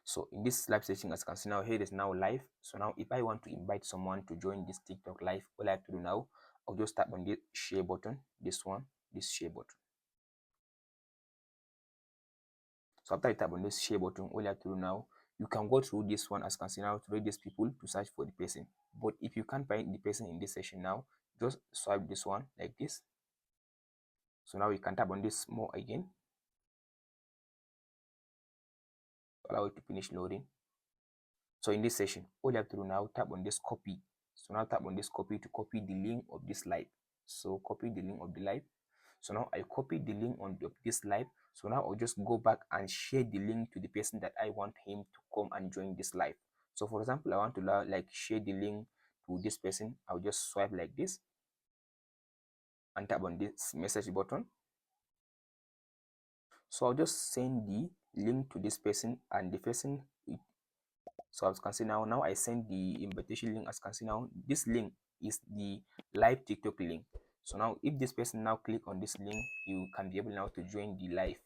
So in this live session, as you can see now, here it is now live. So now if I want to invite someone to join this TikTok live, all I have to do now, I'll just tap on the share button, this one, this share button. So after you tap on this share button, all you have to do now, you can go through this one, as you can see now, to read these people to search for the person. But if you can't find the person in this session now, just swipe this one like this. So now you can tap on this more again. Allow it to finish loading. So in this session, all you have to do now, tap on this copy. So now tap on this copy to copy the link of this live. So copy the link of the live. So now I copied the link on this live. So now I'll just go back and share the link to the person that I want him to come and join this live. So for example, I want to like share the link to this person. I'll just swipe like this and tap on this message button. So I'll just send the link to this person, and the person, so as you can see now I send the invitation link. As you can see now, this link is the live TikTok link. So now if this person now click on this link, you can be able now to join the live.